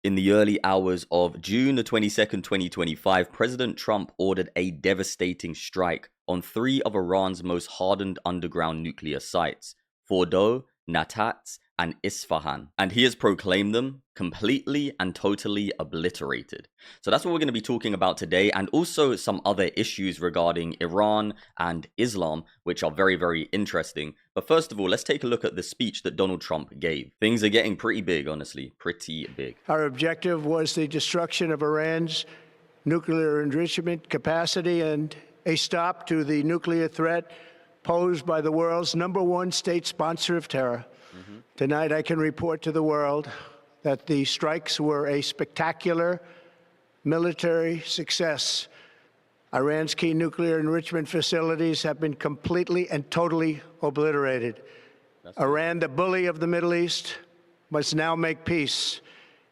In the early hours of June the 22nd, 2025, President Trump ordered a devastating strike on three of Iran's most hardened underground nuclear sites, Fordow, Natanz, and Isfahan. And he has proclaimed them completely and totally obliterated. So that's what we're going to be talking about today, and also some other issues regarding Iran and Islam, which are very, very interesting. But first of all, let's take a look at the speech that Donald Trump gave. Things are getting pretty big, honestly, pretty big. Our objective was the destruction of Iran's nuclear enrichment capacity and a stop to the nuclear threat posed by the world's #1 state sponsor of terror. Tonight, I can report to the world that the strikes were a spectacular military success. Iran's key nuclear enrichment facilities have been completely and totally obliterated. Iran, the bully of the Middle East, must now make peace.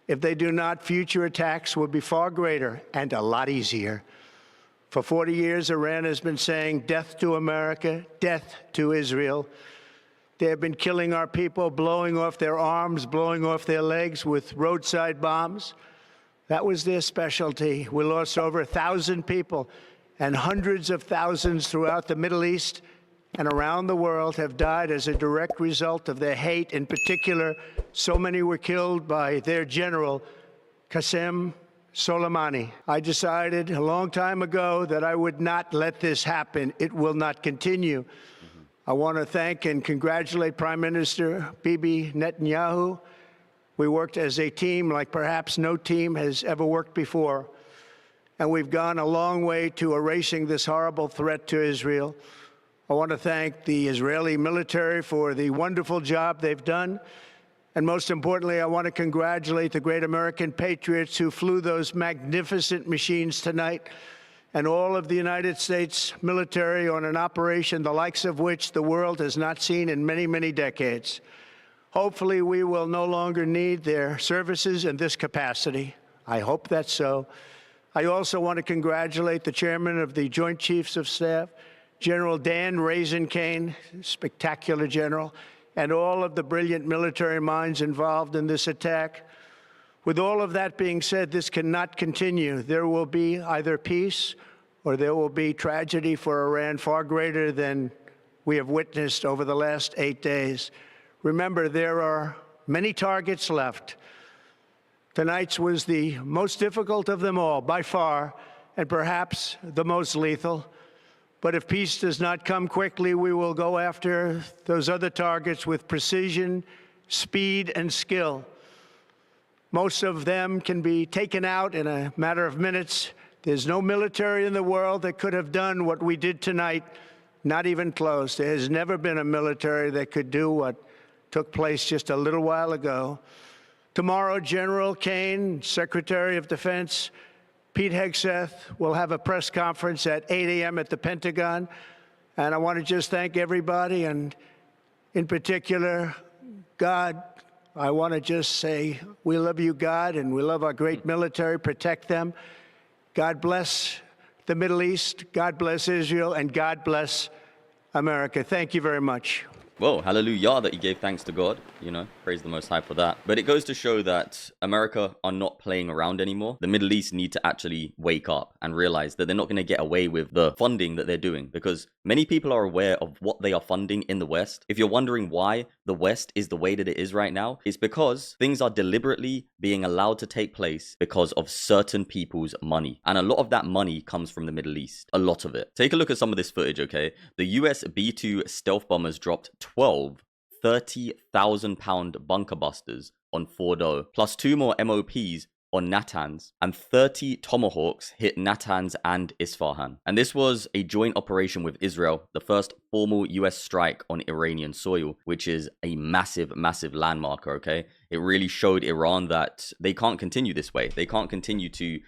If they do not, future attacks will be far greater and a lot easier. For 40 years, Iran has been saying death to America, death to Israel. They have been killing our people, blowing off their arms, blowing off their legs with roadside bombs. That was their specialty. We lost over 1,000 people, and hundreds of thousands throughout the Middle East and around the world have died as a direct result of their hate. In particular, so many were killed by their general, Qasem Soleimani. I decided a long time ago that I would not let this happen. It will not continue. I want to thank and congratulate Prime Minister Bibi Netanyahu. We worked as a team like perhaps no team has ever worked before. And we've gone a long way to erasing this horrible threat to Israel. I want to thank the Israeli military for the wonderful job they've done. And most importantly, I want to congratulate the great American patriots who flew those magnificent machines tonight, and all of the United States military on an operation the likes of which the world has not seen in many, many decades. Hopefully, we will no longer need their services in this capacity. I hope that's so. I also want to congratulate the chairman of the Joint Chiefs of Staff, General Dan Kane, spectacular general, and all of the brilliant military minds involved in this attack. With all of that being said, this cannot continue. There will be either peace or there will be tragedy for Iran far greater than we have witnessed over the last 8 days. Remember, there are many targets left. Tonight's was the most difficult of them all, by far, and perhaps the most lethal. But if peace does not come quickly, we will go after those other targets with precision, speed, and skill. Most of them can be taken out in a matter of minutes. There's no military in the world that could have done what we did tonight, not even close. There has never been a military that could do what took place just a little while ago. Tomorrow, General Kane, Secretary of Defense, Pete Hegseth will have a press conference at 8 a.m. at the Pentagon. And I want to just thank everybody, and in particular, God. I want to just say, we love you, God, and we love our great military. Protect them. God bless the Middle East. God bless Israel. And God bless America. Thank you very much. Well, hallelujah that he gave thanks to God, praise the Most High for that. But it goes to show that America are not playing around anymore. The Middle East need to actually wake up and realize that they're not going to get away with the funding that they're doing, because many people are aware of what they are funding in the West. If you're wondering why the West is the way that it is right now, it's because things are deliberately being allowed to take place because of certain people's money. And a lot of that money comes from the Middle East. A lot of it. Take a look at some of this footage, okay? The US B-2 stealth bombers dropped 12 30,000-pound bunker busters on Fordow, plus 2 more MOPs on Natanz, and 30 Tomahawks hit Natanz and Isfahan. And this was a joint operation with Israel, the first formal US strike on Iranian soil, which is a massive, massive landmarker, okay? It really showed Iran that they can't continue this way. They can't continue to,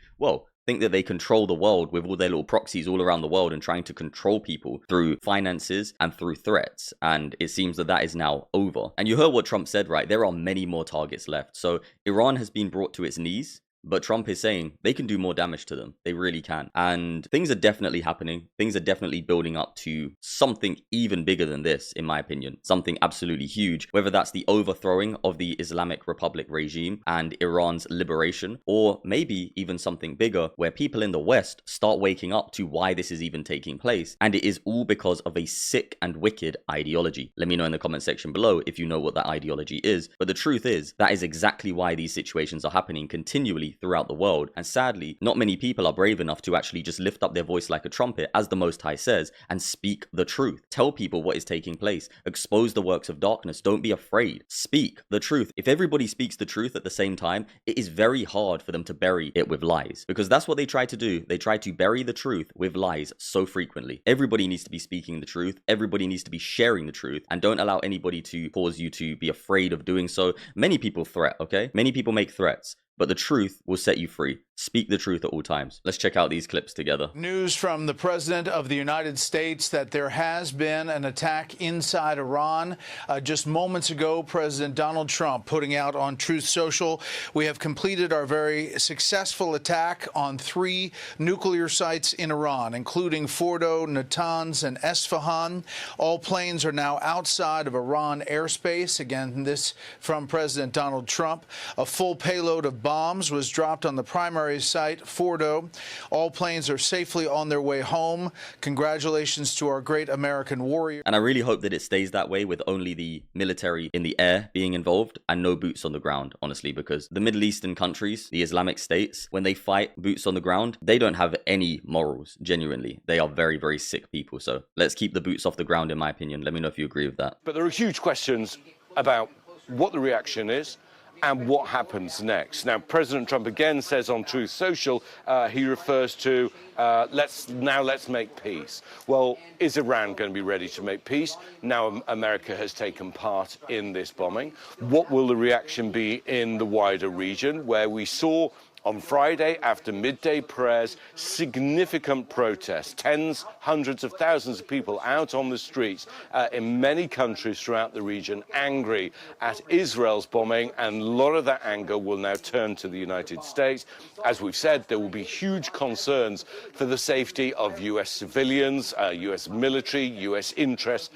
think that they control the world with all their little proxies all around the world and trying to control people through finances and through threats. And it seems that that is now over. And you heard what Trump said, right? There are many more targets left. So Iran has been brought to its knees. But Trump is saying they can do more damage to them. They really can. And things are definitely happening. Things are definitely building up to something even bigger than this, in my opinion. Something absolutely huge, whether that's the overthrowing of the Islamic Republic regime and Iran's liberation, or maybe even something bigger where people in the West start waking up to why this is even taking place. And it is all because of a sick and wicked ideology. Let me know in the comment section below if you know what that ideology is. But the truth is, that is exactly why these situations are happening continually throughout the world. And sadly, not many people are brave enough to actually just lift up their voice like a trumpet, as the Most High says, and speak the truth. Tell people what is taking place. Expose the works of darkness. Don't be afraid. Speak the truth. If everybody speaks the truth at the same time, it is very hard for them to bury it with lies, because that's what they try to do. They try to bury the truth with lies so frequently. Everybody needs to be speaking the truth. Everybody needs to be sharing the truth, and don't allow anybody to cause you to be afraid of doing so. Many people threat, okay? Many people make threats, but the truth will set you free. Speak the truth at all times. Let's check out these clips together. News from the President of the United States that there has been an attack inside Iran. Just moments ago, President Donald Trump putting out on Truth Social, we have completed our very successful attack on 3 nuclear sites in Iran, including Fordo, Natanz, and Esfahan. All planes are now outside of Iran airspace. Again, this from President Donald Trump. A full payload of bombs was dropped on the primary site, Fordo. All planes are safely on their way home. Congratulations to our great American warrior. And I really hope that it stays that way, with only the military in the air being involved and no boots on the ground, honestly, because the Middle Eastern countries, the Islamic states, when they fight boots on the ground, they don't have any morals, genuinely. They are very, very sick people. So let's keep the boots off the ground, in my opinion. Let me know if you agree with that. But there are huge questions about what the reaction is and what happens next. Now, President Trump again says on Truth Social, he refers to let's make peace. Well, is Iran going to be ready to make peace? Now America has taken part in this bombing. What will the reaction be in the wider region, where we saw on Friday, after midday prayers, significant protests, tens, hundreds of thousands of people out on the streets in many countries throughout the region, angry at Israel's bombing, and a lot of that anger will now turn to the United States. As we've said, there will be huge concerns for the safety of U.S. civilians, U.S. military, U.S. interests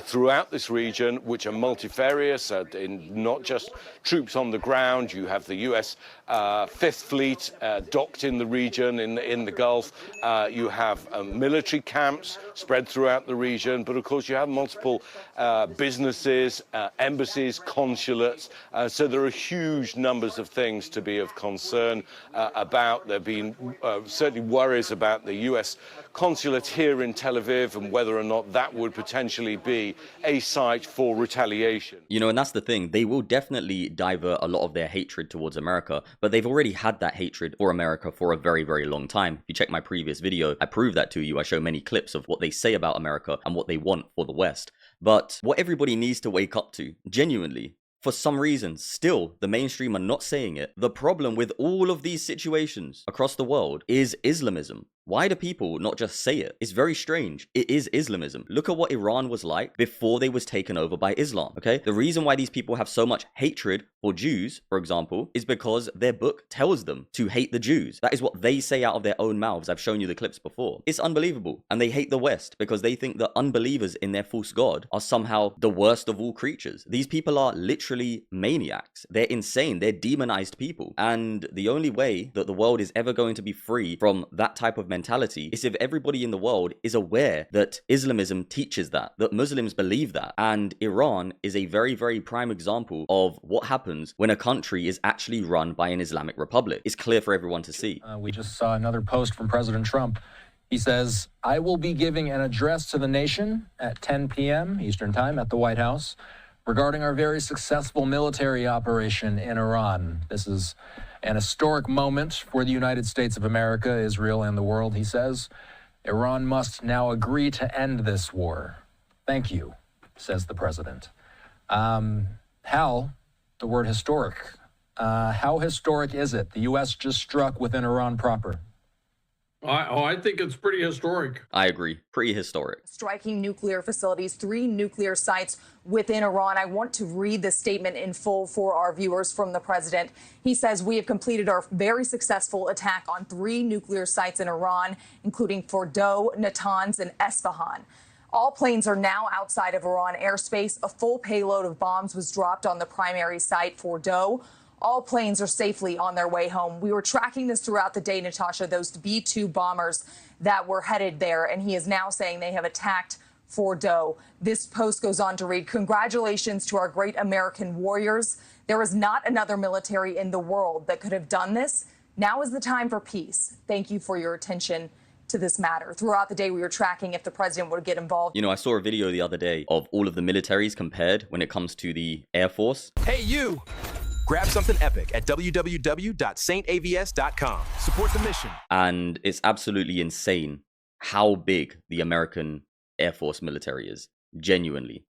throughout this region, which are multifarious, in not just troops on the ground. You have the U.S. Fifth Fleet docked in the region, in the Gulf. You have military camps spread throughout the region, but of course you have multiple businesses, embassies, consulates. So there are huge numbers of things to be of concern about. There have been certainly worries about the U.S. consulate here in Tel Aviv and whether or not that would potentially be a site for retaliation. You know, and that's the thing. They will definitely divert a lot of their hatred towards America, but they've already had that hatred for America for a very, very long time. If you check my previous video, I prove that to you. I show many clips of what they say about America and what they want for the West. But what everybody needs to wake up to, genuinely, for some reason, still, the mainstream are not saying it. The problem with all of these situations across the world is Islamism. Why do people not just say it? It's very strange. It is Islamism. Look at what Iran was like before they was taken over by Islam, okay? The reason why these people have so much hatred for Jews, for example, is because their book tells them to hate the Jews. That is what they say out of their own mouths. I've shown you the clips before. It's unbelievable. And they hate the West because they think that unbelievers in their false god are somehow the worst of all creatures. These people are literally maniacs. They're insane. They're demonized people. And the only way that the world is ever going to be free from that type of mentality is if everybody in the world is aware that Islamism teaches that Muslims believe that. And Iran is a very, very prime example of what happens when a country is actually run by an Islamic republic. It's clear for everyone to see. We just saw another post from President Trump. He says, I will be giving an address to the nation at 10 p.m. Eastern Time at the White House regarding our very successful military operation in Iran. This is an historic moment for the United States of America, Israel, and the world, he says. Iran must now agree to end this war. Thank you, says the president. Hal, the word historic. How historic is it? The U.S. just struck within Iran proper. I think it's pretty historic. I agree. Pretty historic. Striking nuclear facilities, 3 nuclear sites within Iran. I want to read the statement in full for our viewers from the president. He says, "We have completed our very successful attack on 3 nuclear sites in Iran, including Fordow, Natanz, and Esfahan. All planes are now outside of Iran airspace. A full payload of bombs was dropped on the primary site, Fordow. All planes are safely on their way home." We were tracking this throughout the day, Natasha, those B-2 bombers that were headed there, and he is now saying they have attacked Fordow. This post goes on to read, "Congratulations to our great American warriors. There is not another military in the world that could have done this. Now is the time for peace. Thank you for your attention to this matter." Throughout the day, we were tracking if the president would get involved. You know, I saw a video the other day of all of the militaries compared when it comes to the Air Force. Hey, you! Grab something epic at www.saintavs.com. Support the mission. And it's absolutely insane how big the American Air Force military is. Genuinely.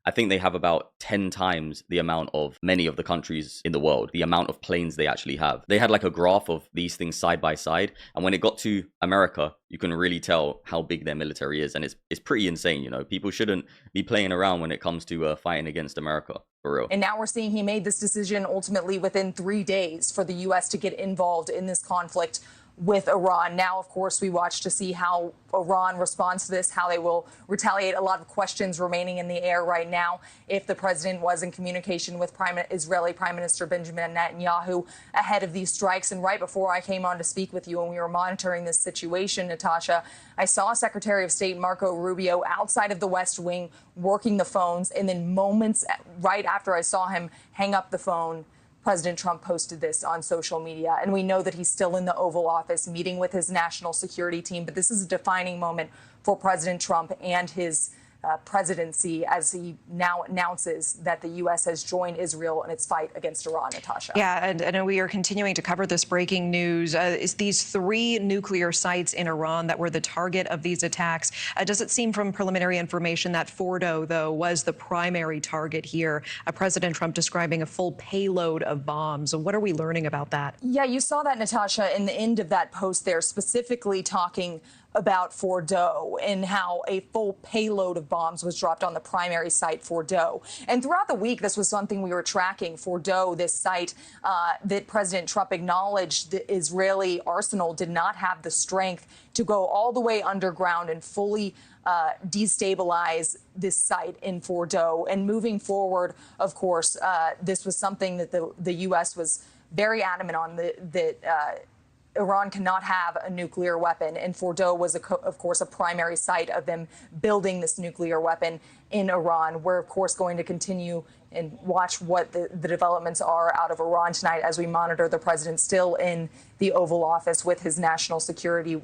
I think they have about 10 times the amount of many of the countries in the world, the amount of planes they actually have. They had like a graph of these things side by side. And when it got to America, you can really tell how big their military is. And it's pretty insane, you know. People shouldn't be playing around when it comes to fighting against America. For real. And now we're seeing he made this decision ultimately within 3 days for the U.S. to get involved in this conflict with Iran. Now, of course, we watch to see how Iran responds to this, how they will retaliate. A lot of questions remaining in the air right now. If the president was in communication with Israeli Prime Minister Benjamin Netanyahu ahead of these strikes. And right before I came on to speak with you and we were monitoring this situation, Natasha, I saw Secretary of State Marco Rubio outside of the West Wing working the phones. And then moments right after I saw him hang up the phone, President Trump posted this on social media, and we know that he's still in the Oval Office meeting with his national security team. But this is a defining moment for President Trump and his presidency as he now announces that the U.S. has joined Israel in its fight against Iran, Natasha. Yeah, and we are continuing to cover this breaking news. Is these 3 nuclear sites in Iran that were the target of these attacks? Does it seem from preliminary information that Fordow, though, was the primary target here? President Trump describing a full payload of bombs. What are we learning about that? Yeah, you saw that, Natasha, in the end of that post there, specifically talking about Fordow and how a full payload of bombs was dropped on the primary site, Fordow. And throughout the week, this was something we were tracking. Fordow, this site that President Trump acknowledged the Israeli arsenal did not have the strength to go all the way underground and fully destabilize this site in Fordow. And moving forward, of course, this was something that the U.S. was very adamant on, that Iran cannot have a nuclear weapon. And Fordow was, of course, a primary site of them building this nuclear weapon in Iran. We're, of course, going to continue and watch what the developments are out of Iran tonight as we monitor the president still in the Oval Office with his national security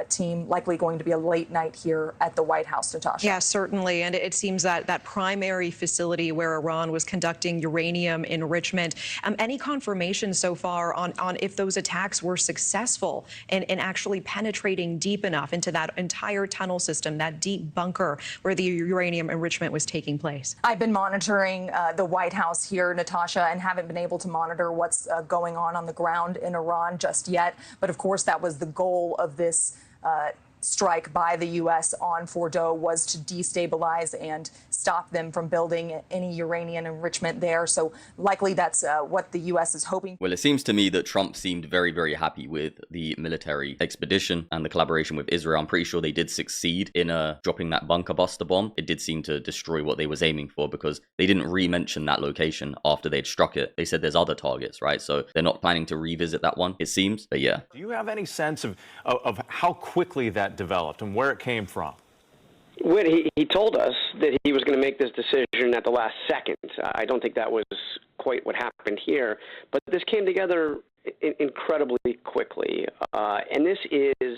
team, likely going to be a late night here at the White House, Natasha. Yeah, certainly. And it seems that that primary facility where Iran was conducting uranium enrichment, any confirmation so far on if those attacks were successful in actually penetrating deep enough into that entire tunnel system, that deep bunker where the uranium enrichment was taking place? I've been monitoring the White House here, Natasha, and haven't been able to monitor what's going on the ground in Iran just yet. But of course, that was the goal of this strike by the U.S. on Fordow, was to destabilize and stop them from building any uranium enrichment there. So likely that's what the U.S. is hoping. Well, it seems to me that Trump seemed very, very happy with the military expedition and the collaboration with Israel. I'm pretty sure they did succeed in dropping that bunker buster bomb. It did seem to destroy what they was aiming for, because they didn't re-mention that location after they'd struck it. They said there's other targets, right? So they're not planning to revisit that one, it seems. But yeah. Do you have any sense of how quickly that developed and where it came from? Well, he told us that he was going to make this decision at the last second. I don't think that was quite what happened here, but this came together incredibly quickly. And this is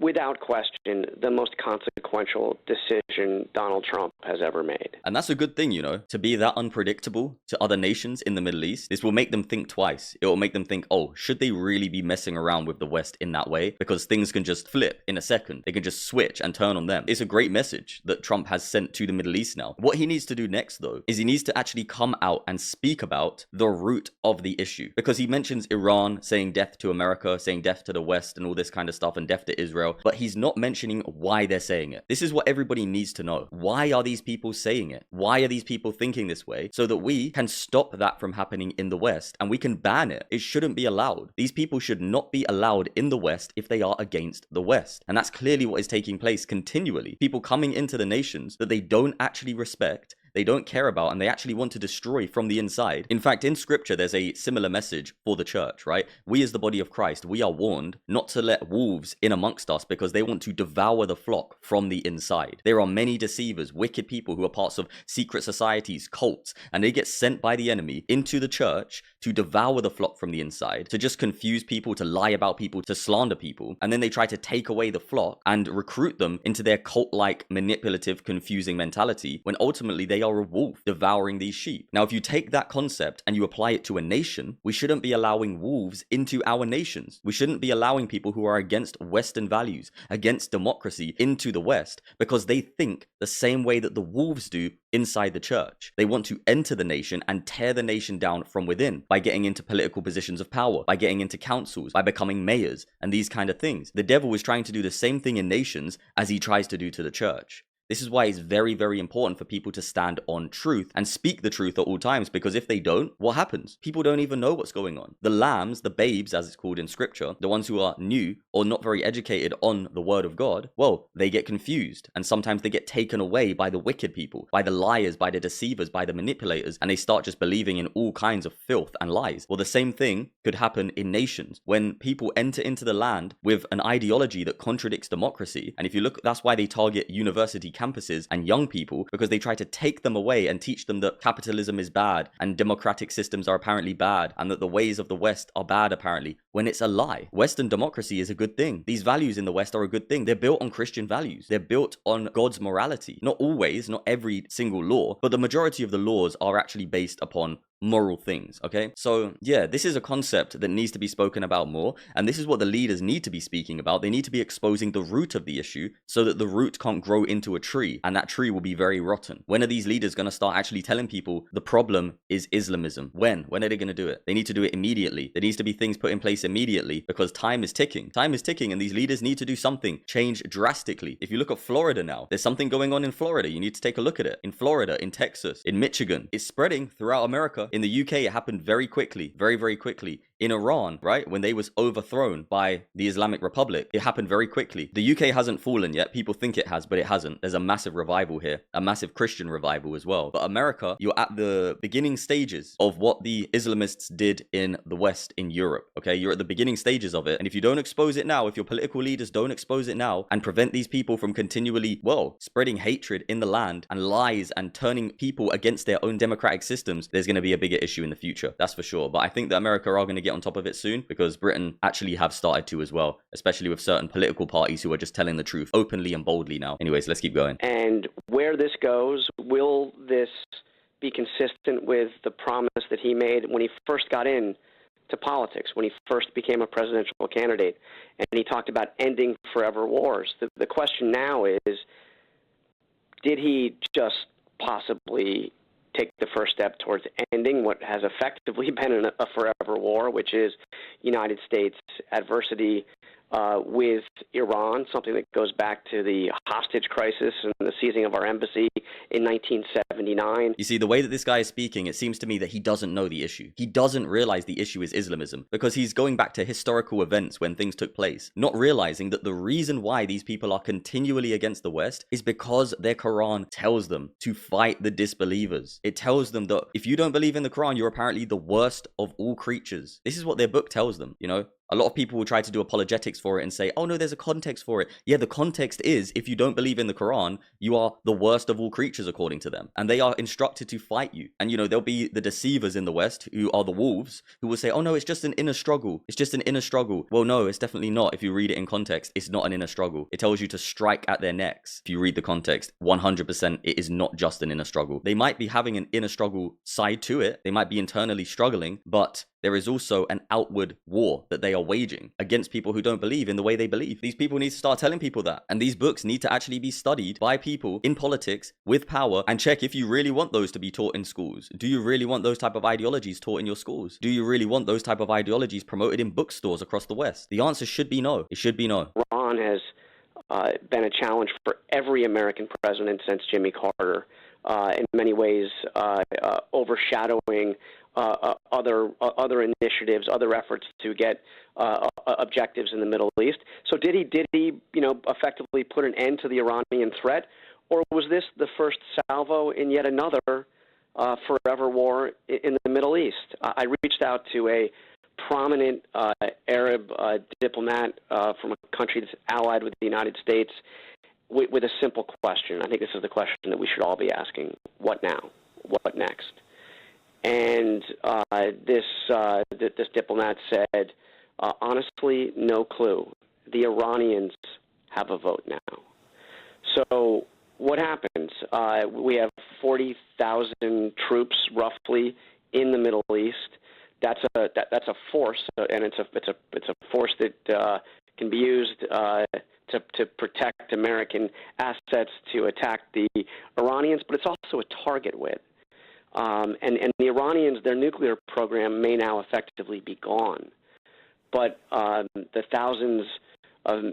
without question, the most consequential decision Donald Trump has ever made. And that's a good thing, to be that unpredictable to other nations in the Middle East. This will make them think twice. It will make them think, oh, should they really be messing around with the West in that way? Because things can just flip in a second. They can just switch and turn on them. It's a great message that Trump has sent to the Middle East now. What he needs to do next, though, is he needs to actually come out and speak about the root of the issue. Because he mentions Iran saying death to America, saying death to the West and all this kind of stuff, and death to Israel, but he's not mentioning why they're saying it. This is what everybody needs to know. Why are these people saying it? Why are these people thinking this way? So that we can stop that from happening in the West and we can ban it. It shouldn't be allowed. These people should not be allowed in the West if they are against the West. And that's clearly what is taking place continually. People coming into the nations that they don't actually respect, they don't care about, and they actually want to destroy from the inside. In fact, in scripture, there's a similar message for the church, right? We as the body of Christ, we are warned not to let wolves in amongst us because they want to devour the flock from the inside. There are many deceivers, wicked people who are parts of secret societies, cults, and they get sent by the enemy into the church to devour the flock from the inside, to just confuse people, to lie about people, to slander people, and then they try to take away the flock and recruit them into their cult-like, manipulative, confusing mentality, when ultimately they are a wolf devouring these sheep. Now, if you take that concept and you apply it to a nation, we shouldn't be allowing wolves into our nations. We shouldn't be allowing people who are against Western values, against democracy, into the West, because they think the same way that the wolves do inside the church. They want to enter the nation and tear the nation down from within by getting into political positions of power, by getting into councils, by becoming mayors, and these kind of things. The devil is trying to do the same thing in nations as he tries to do to the church. This is why it's very, very important for people to stand on truth and speak the truth at all times, because if they don't, what happens? People don't even know what's going on. The lambs, the babes, as it's called in scripture, the ones who are new or not very educated on the word of God, well, they get confused, and sometimes they get taken away by the wicked people, by the liars, by the deceivers, by the manipulators, and they start just believing in all kinds of filth and lies. Well, the same thing could happen in nations when people enter into the land with an ideology that contradicts democracy. And if you look, that's why they target university campuses and young people, because they try to take them away and teach them that capitalism is bad and democratic systems are apparently bad and that the ways of the West are bad apparently, when it's a lie. Western democracy is a good thing. These values in the West are a good thing. They're built on Christian values. They're built on God's morality. Not always, not every single law, but the majority of the laws are actually based upon moral things, okay? So yeah, this is a concept that needs to be spoken about more, and this is what the leaders need to be speaking about. They need to be exposing the root of the issue so that the root can't grow into a tree, and that tree will be very rotten. When are these leaders going to start actually telling people the problem is Islamism? When are they going to do it? They need to do it immediately. There needs to be things put in place immediately, because time is ticking. Time is ticking, and these leaders need to do something, change drastically. If you look at Florida now, there's something going on in Florida. You need to take a look at it. In Florida, in Texas, in Michigan, it's spreading throughout America. In the UK, it happened very quickly, very, very quickly. In Iran, right, when they was overthrown by the Islamic Republic, it happened very quickly. The UK hasn't fallen yet. People think it has, but it hasn't. There's a massive revival here, a massive Christian revival as well. But America, you're at the beginning stages of what the Islamists did in the West, in Europe, okay? You're at the beginning stages of it. And if you don't expose it now, if your political leaders don't expose it now and prevent these people from continually, well, spreading hatred in the land and lies and turning people against their own democratic systems, there's going to be a bigger issue in the future. That's for sure. But I think that America are going to get on top of it soon, because Britain actually have started to as well, especially with certain political parties who are just telling the truth openly and boldly now. Anyways, let's keep going. And where this goes, will this be consistent with the promise that he made when he first got in to politics, when he first became a presidential candidate, and he talked about ending forever wars? The question now is, did he just possibly take the first step towards ending what has effectively been a forever war, which is United States adversity with Iran, something that goes back to the hostage crisis and the seizing of our embassy in 1979. You see, the way that this guy is speaking, it seems to me that he doesn't know the issue. He doesn't realize the issue is Islamism, because he's going back to historical events when things took place, not realizing that the reason why these people are continually against the West is because their Quran tells them to fight the disbelievers. It tells them that if you don't believe in the Quran, you're apparently the worst of all creatures. This is what their book tells them, you know? A lot of people will try to do apologetics for it and say, oh no, there's a context for it. Yeah, the context is, if you don't believe in the Quran, you are the worst of all creatures according to them. And they are instructed to fight you. And there'll be the deceivers in the West, who are the wolves, who will say, oh no, it's just an inner struggle. It's just an inner struggle. Well, no, it's definitely not. If you read it in context, it's not an inner struggle. It tells you to strike at their necks. If you read the context, 100% it is not just an inner struggle. They might be having an inner struggle side to it. They might be internally struggling, but there is also an outward war that they are waging against people who don't believe in the way they believe. These people need to start telling people that. And these books need to actually be studied by people in politics with power, and check if you really want those to be taught in schools. Do you really want those type of ideologies taught in your schools? Do you really want those type of ideologies promoted in bookstores across the West? The answer should be no. It should be no. Iran has been a challenge for every American president since Jimmy Carter, in many ways overshadowing other initiatives, other efforts to get objectives in the Middle East. So did he effectively put an end to the Iranian threat, or was this the first salvo in yet another forever war in the Middle East? I reached out to a prominent Arab diplomat from a country that's allied with the United States with a simple question. I think this is the question that we should all be asking: what now? What next? And this diplomat said, honestly, no clue. The Iranians have a vote now. So what happens? We have 40,000 troops roughly in the Middle East. That's a force, and it's a force that can be used to protect American assets, to attack the Iranians, but it's also a target with. And the Iranians, their nuclear program may now effectively be gone, but the thousands of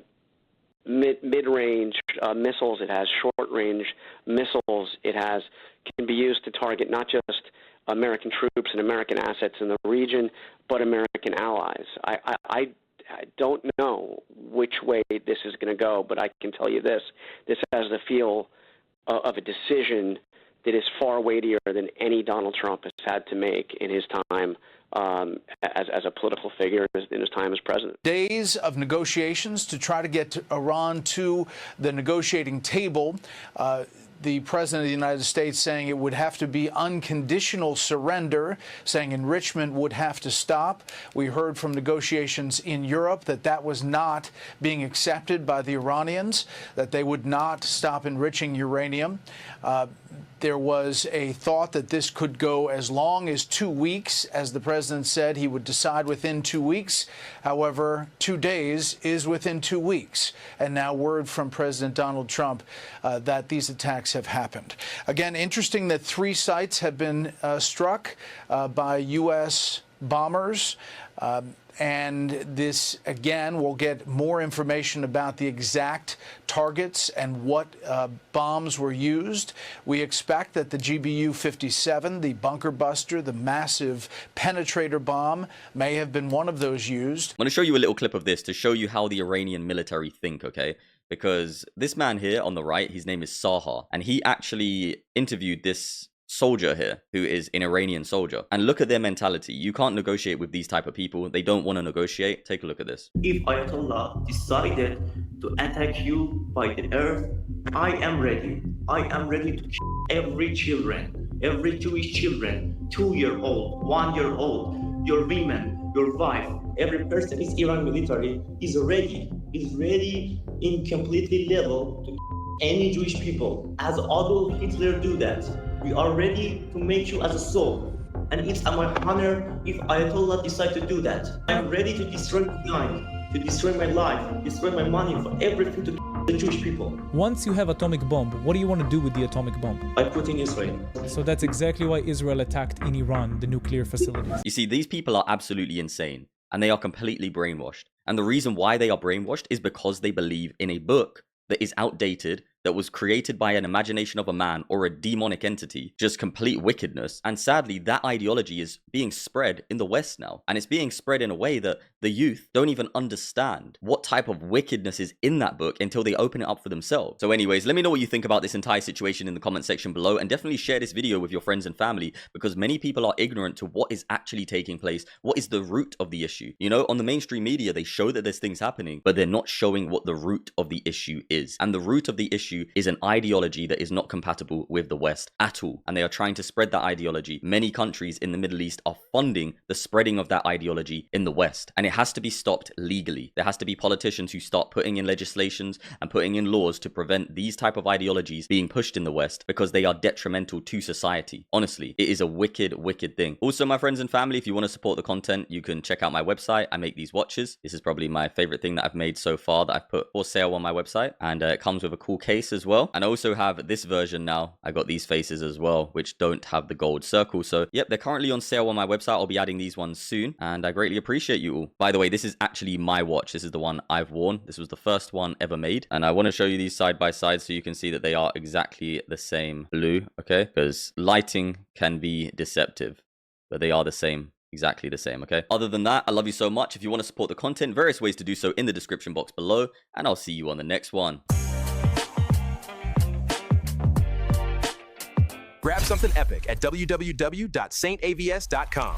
mid-range missiles it has, short-range missiles it has, can be used to target not just American troops and American assets in the region, but American allies. I don't know which way this is going to go, but I can tell you this: this has the feel of a decision that is far weightier than any Donald Trump has had to make in his time as a political figure, in his time as president. Days of negotiations to try to get Iran to the negotiating table. The President of the United States saying it would have to be unconditional surrender, saying enrichment would have to stop. We heard from negotiations in Europe that was not being accepted by the Iranians, that they would not stop enriching uranium. There was a thought that this could go as long as 2 weeks, as the president said he would decide within 2 weeks. However, 2 days is within 2 weeks. And now word from President Donald Trump that these attacks have happened. Again, interesting that 3 sites have been struck by U.S. bombers. And this, again, we'll get more information about the exact targets and what bombs were used. We expect that the GBU-57, the bunker buster, the massive penetrator bomb, may have been one of those used. I'm going to show you a little clip of this to show you how the Iranian military think, okay? Because this man here on the right, his name is Saha, and he actually interviewed this soldier here who is an Iranian soldier, and look at their mentality. You can't negotiate with these type of people. They don't want to negotiate. Take a look at this. If Ayatollah decided to attack you by the earth, I am ready. I am ready to kill every Jewish children, 2-year-old, 1-year-old, your women, your wife. Every person is Iran military is ready in completely level to kill any Jewish people. As Adolf Hitler do that, we are ready to make you as a soul. And it's my honor if Ayatollah decide to do that. I'm ready to destroy my mind, to destroy my life, destroy my money, for everything to the Jewish people. Once you have atomic bomb, what do you want to do with the atomic bomb? I put in Israel. So that's exactly why Israel attacked in Iran, the nuclear facilities. You see, these people are absolutely insane, and they are completely brainwashed. And the reason why they are brainwashed is because they believe in a book that is outdated, that was created by an imagination of a man or a demonic entity, just complete wickedness. And sadly, that ideology is being spread in the West now. And it's being spread in a way that the youth don't even understand what type of wickedness is in that book until they open it up for themselves. So anyways, let me know what you think about this entire situation in the comment section below, and definitely share this video with your friends and family, because many people are ignorant to what is actually taking place. What is the root of the issue? You know, on the mainstream media, they show that there's things happening, but they're not showing what the root of the issue is. And the root of the issue is an ideology that is not compatible with the West at all. And they are trying to spread that ideology. Many countries in the Middle East are funding the spreading of that ideology in the West. And it has to be stopped legally. There has to be politicians who start putting in legislations and putting in laws to prevent these type of ideologies being pushed in the West, because they are detrimental to society. Honestly, it is a wicked, wicked thing. Also, my friends and family, if you want to support the content, you can check out my website. I make these watches. This is probably my favorite thing that I've made so far that I've put for sale on my website. And it comes with a cool case as well. And I also have this version now. I got these faces as well, which don't have the gold circle. So yep, they're currently on sale on my website. I'll be adding these ones soon. And I greatly appreciate you all. By the way, this is actually my watch. This is the one I've worn. This was the first one ever made. And I want to show you these side by side so you can see that they are exactly the same blue, okay? Because lighting can be deceptive, but they are the same. Exactly the same, okay? Other than that, I love you so much. If you want to support the content, various ways to do so in the description box below, and I'll see you on the next one. Grab something epic at www.saintavs.com.